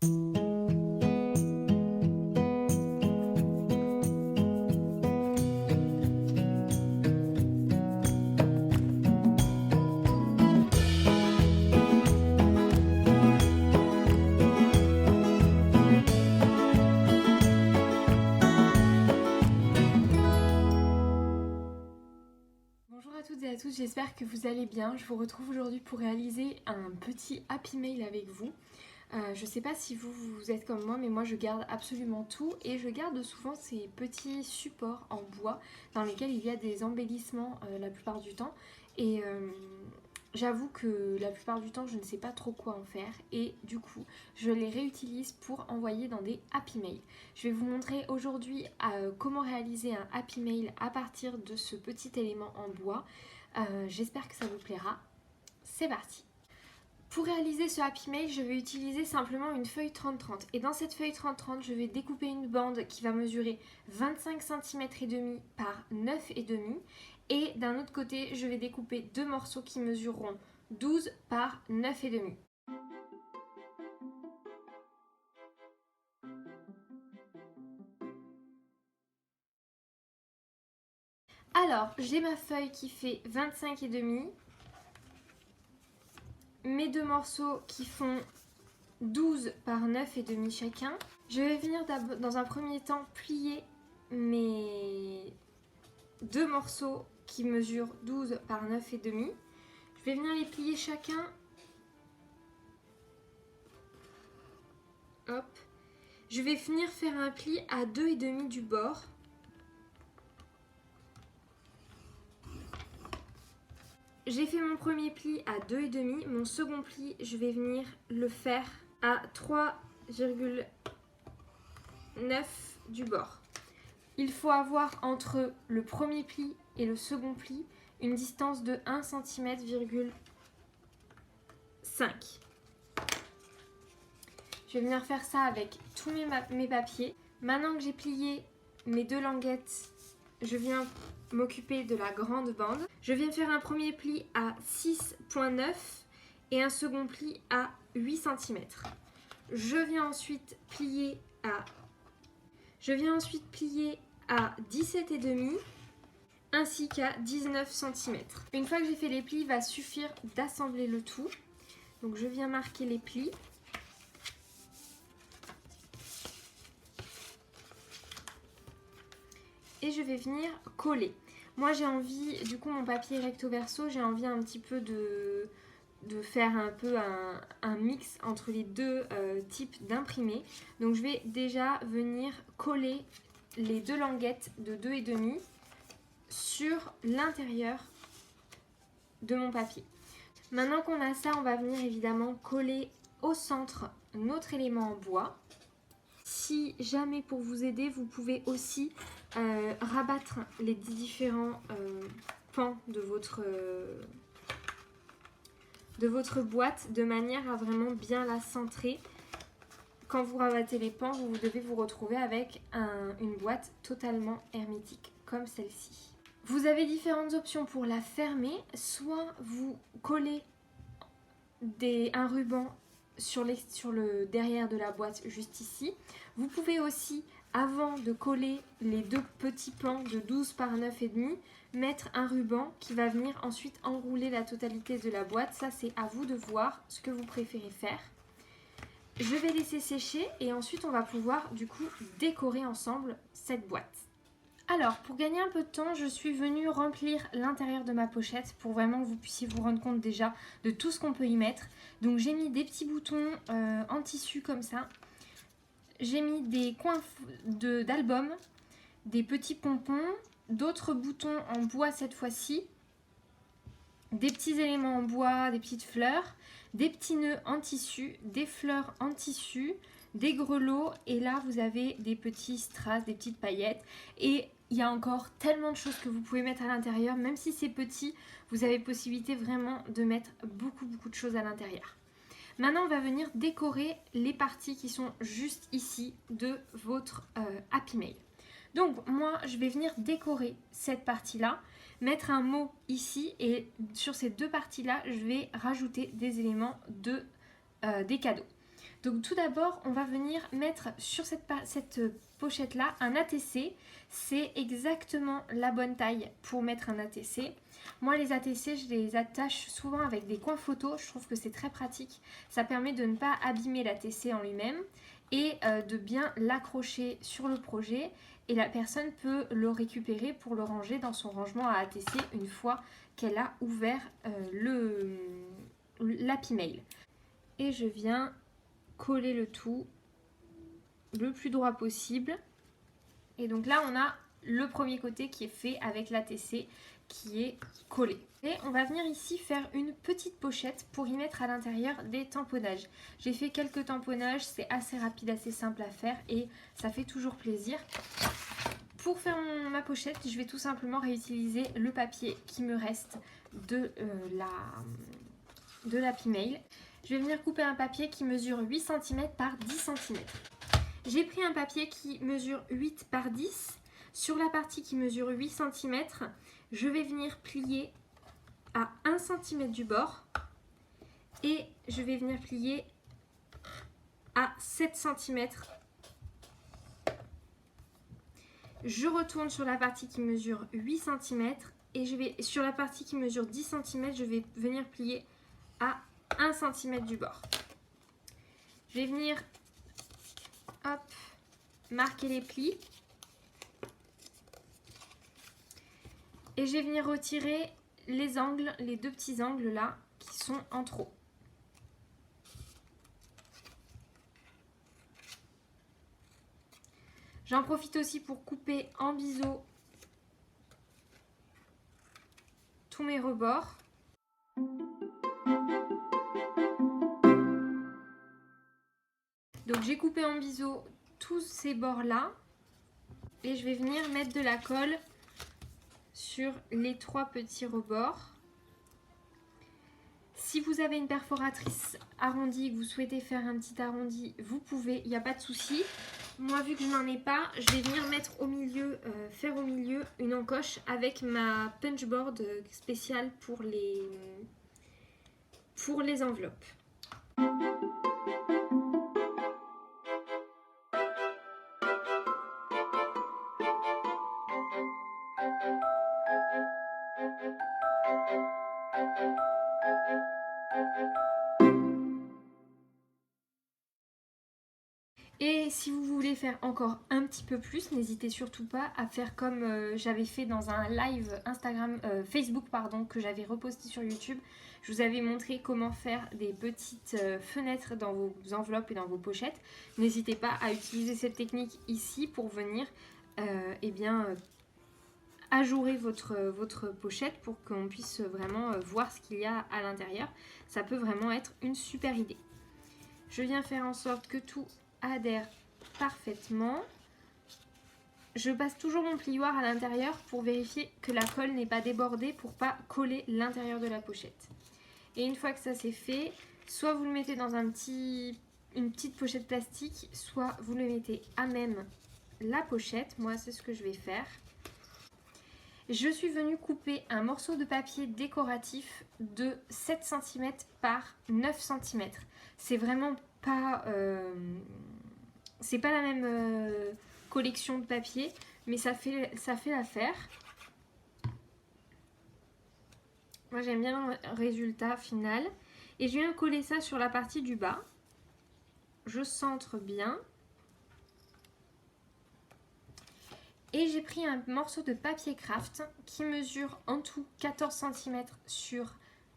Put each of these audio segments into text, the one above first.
Bonjour à toutes et à tous, j'espère que vous allez bien. Je vous retrouve aujourd'hui pour réaliser un petit happy mail avec vous. Je sais pas si vous êtes comme moi, mais moi je garde absolument tout et je garde souvent ces petits supports en bois dans lesquels il y a des embellissements la plupart du temps. Et j'avoue que la plupart du temps je ne sais pas trop quoi en faire et du coup je les réutilise pour envoyer dans des happy mails. Je vais vous montrer aujourd'hui comment réaliser un happy mail à partir de ce petit élément en bois. J'espère que ça vous plaira. C'est parti! Pour réaliser ce happy mail, je vais utiliser simplement une feuille 30-30 et dans cette feuille 30-30, je vais découper une bande qui va mesurer 25 cm et demi par 9 et demi et d'un autre côté, je vais découper deux morceaux qui mesureront 12 par 9 et demi. Alors, j'ai ma feuille qui fait 25 et demi, mes deux morceaux qui font 12 par 9 et demi chacun. Je vais venir dans un premier temps plier mes deux morceaux qui mesurent 12 par 9 et demi. Je vais venir les plier chacun. Hop. Je vais venir faire un pli à 2 et demi du bord. J'ai fait mon premier pli à 2 et demi. Mon second pli, je vais venir le faire à 3,9 du bord. Il faut avoir entre le premier pli et le second pli une distance de 1,5 cm. Je vais venir faire ça avec tous mes papiers. Maintenant que j'ai plié mes deux languettes, je viens m'occuper de la grande bande. Je viens faire un premier pli à 6,9 et un second pli à 8 cm. Je viens ensuite plier à 17,5 ainsi qu'à 19 cm. Une fois que j'ai fait les plis, il va suffire d'assembler le tout. Donc je viens marquer les plis. Et je vais venir coller. Moi j'ai envie, du coup mon papier recto verso, j'ai envie un petit peu de faire un peu un mix entre les deux types d'imprimés. Donc je vais déjà venir coller les deux languettes de 2 et demi sur l'intérieur de mon papier. Maintenant qu'on a ça, on va venir évidemment coller au centre notre élément en bois. Si jamais pour vous aider, vous pouvez aussi rabattre les différents pans de votre boîte de manière à vraiment bien la centrer. Quand vous rabattez les pans, vous devez vous retrouver avec une boîte totalement hermétique comme celle-ci. Vous avez différentes options pour la fermer. Soit vous collez un ruban sur le derrière de la boîte juste ici. Vous pouvez aussi, avant de coller les deux petits pans de 12 par 9 et demi, mettre un ruban qui va venir ensuite enrouler la totalité de la boîte. Ça c'est à vous de voir ce que vous préférez faire. Je vais laisser sécher et ensuite on va pouvoir du coup décorer ensemble cette boîte. Alors pour gagner un peu de temps, je suis venue remplir l'intérieur de ma pochette pour vraiment que vous puissiez vous rendre compte déjà de tout ce qu'on peut y mettre. Donc j'ai mis des petits boutons en tissu comme ça. J'ai mis des coins d'album, des petits pompons, d'autres boutons en bois cette fois-ci, des petits éléments en bois, des petites fleurs, des petits nœuds en tissu, des fleurs en tissu, des grelots et là vous avez des petits strass, des petites paillettes et il y a encore tellement de choses que vous pouvez mettre à l'intérieur. Même si c'est petit, vous avez possibilité vraiment de mettre beaucoup de choses à l'intérieur. Maintenant, on va venir décorer les parties qui sont juste ici de votre happy mail. Donc, moi, je vais venir décorer cette partie-là, mettre un mot ici et sur ces deux parties-là, je vais rajouter des éléments des cadeaux. Donc tout d'abord, on va venir mettre sur cette pochette-là un ATC. C'est exactement la bonne taille pour mettre un ATC. Moi, les ATC, je les attache souvent avec des coins photos. Je trouve que c'est très pratique. Ça permet de ne pas abîmer l'ATC en lui-même et de bien l'accrocher sur le projet. Et la personne peut le récupérer pour le ranger dans son rangement à ATC une fois qu'elle a ouvert l'Happy Mail. Et je viens coller le tout le plus droit possible. Et donc là, on a le premier côté qui est fait avec l'ATC qui est collé. Et on va venir ici faire une petite pochette pour y mettre à l'intérieur des tamponnages. J'ai fait quelques tamponnages, c'est assez rapide, assez simple à faire et ça fait toujours plaisir. Pour faire ma pochette, je vais tout simplement réutiliser le papier qui me reste de l'Happy Mail. Je vais venir couper un papier qui mesure 8 cm par 10 cm. J'ai pris un papier qui mesure 8 par 10. Sur la partie qui mesure 8 cm, je vais venir plier à 1 cm du bord et je vais venir plier à 7 cm. Je retourne sur la partie qui mesure 8 cm et sur la partie qui mesure 10 cm, je vais venir plier à 1 cm du bord. Je vais venir marquer les plis et je vais venir retirer les angles, les deux petits angles là qui sont en trop. J'en profite aussi pour couper en biseau tous mes rebords. Donc j'ai coupé en biseau tous ces bords là et je vais venir mettre de la colle sur les 3 petits rebords. Si vous avez une perforatrice arrondie, que vous souhaitez faire un petit arrondi, vous pouvez, il n'y a pas de souci. Moi, vu que je n'en ai pas, je vais venir mettre au milieu, faire au milieu une encoche avec ma punchboard spéciale pour les enveloppes. Et si vous voulez faire encore un petit peu plus, n'hésitez surtout pas à faire comme j'avais fait dans un live Facebook que j'avais reposté sur YouTube. Je vous avais montré comment faire des petites fenêtres dans vos enveloppes et dans vos pochettes. N'hésitez pas à utiliser cette technique ici pour venir ajourer votre pochette pour qu'on puisse vraiment voir ce qu'il y a à l'intérieur. Ça peut vraiment être une super idée. Je viens faire en sorte que tout adhère parfaitement. Je passe toujours mon plioir à l'intérieur pour vérifier que la colle n'est pas débordée pour pas coller l'intérieur de la pochette. Et une fois que ça c'est fait, soit vous le mettez dans une petite pochette plastique, soit vous le mettez à même la pochette. Moi c'est ce que je vais faire. Je suis venue couper un morceau de papier décoratif de 7 cm par 9 cm. C'est vraiment pas c'est pas la même collection de papier, mais ça fait l'affaire. Moi j'aime bien le résultat final et je viens coller ça sur la partie du bas. Je centre bien et j'ai pris un morceau de papier craft qui mesure en tout 14 cm sur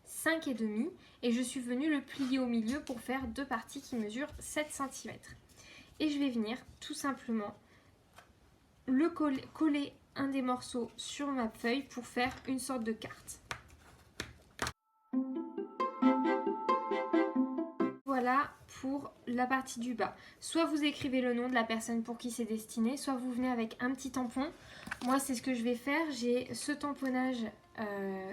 5,5 et je suis venue le plier au milieu pour faire deux parties qui mesurent 7 cm. Et je vais venir tout simplement coller un des morceaux sur ma feuille pour faire une sorte de carte. Voilà pour la partie du bas. Soit vous écrivez le nom de la personne pour qui c'est destiné, soit vous venez avec un petit tampon. Moi c'est ce que je vais faire, j'ai ce tamponnage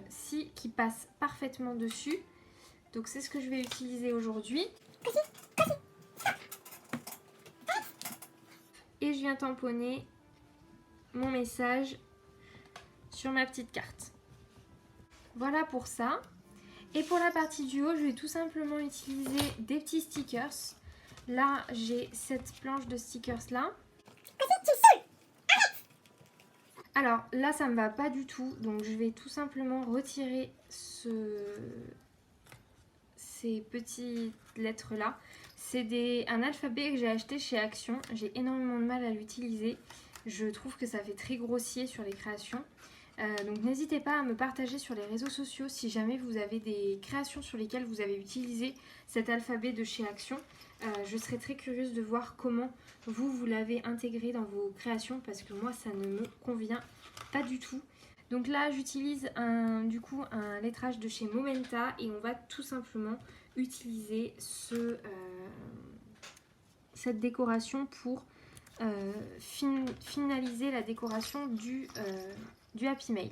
ci qui passe parfaitement dessus. Donc c'est ce que je vais utiliser aujourd'hui. Et je viens tamponner mon message sur ma petite carte. Voilà pour ça. Et pour la partie du haut, je vais tout simplement utiliser des petits stickers. Là, j'ai cette planche de stickers là. Alors là, ça me va pas du tout, donc je vais tout simplement retirer ces petites lettres là. C'est un alphabet que j'ai acheté chez Action. J'ai énormément de mal à l'utiliser. Je trouve que ça fait très grossier sur les créations. Donc n'hésitez pas à me partager sur les réseaux sociaux si jamais vous avez des créations sur lesquelles vous avez utilisé cet alphabet de chez Action. Je serais très curieuse de voir comment vous l'avez intégré dans vos créations parce que moi ça ne me convient pas du tout. Donc là j'utilise un lettrage de chez Momenta et on va tout simplement utiliser cette décoration pour finaliser la décoration du Happy Mail.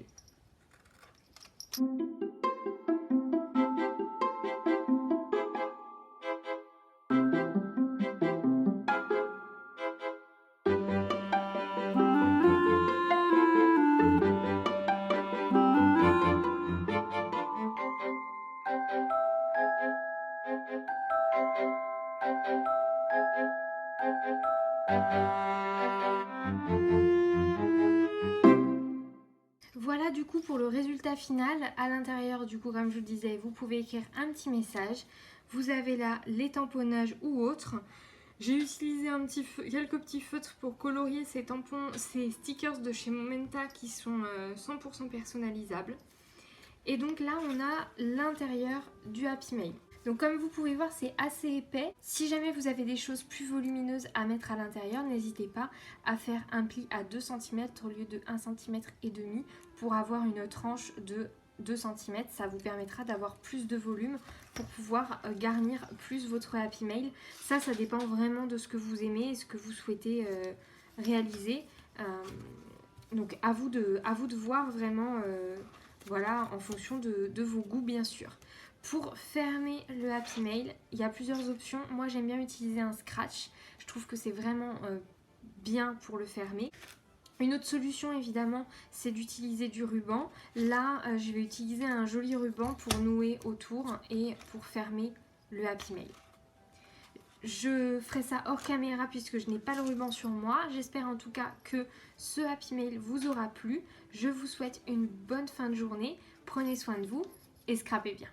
Voilà du coup pour le résultat final. À l'intérieur du coup, comme je vous le disais, vous pouvez écrire un petit message. Vous avez là les tamponnages ou autres. J'ai utilisé quelques petits feutres pour colorier ces stickers de chez Momenta qui sont 100% personnalisables. Et donc là on a l'intérieur du Happy Mail. Donc comme vous pouvez voir, c'est assez épais. Si jamais vous avez des choses plus volumineuses à mettre à l'intérieur, n'hésitez pas à faire un pli à 2 cm au lieu de 1,5 cm pour avoir une tranche de 2 cm. Ça vous permettra d'avoir plus de volume pour pouvoir garnir plus votre Happy Mail. Ça dépend vraiment de ce que vous aimez et ce que vous souhaitez réaliser. Donc à vous de voir vraiment, voilà, en fonction de vos goûts bien sûr. Pour fermer le Happy Mail, il y a plusieurs options. Moi, j'aime bien utiliser un scratch. Je trouve que c'est vraiment bien pour le fermer. Une autre solution, évidemment, c'est d'utiliser du ruban. Là, je vais utiliser un joli ruban pour nouer autour et pour fermer le Happy Mail. Je ferai ça hors caméra puisque je n'ai pas le ruban sur moi. J'espère en tout cas que ce Happy Mail vous aura plu. Je vous souhaite une bonne fin de journée. Prenez soin de vous et scrapez bien.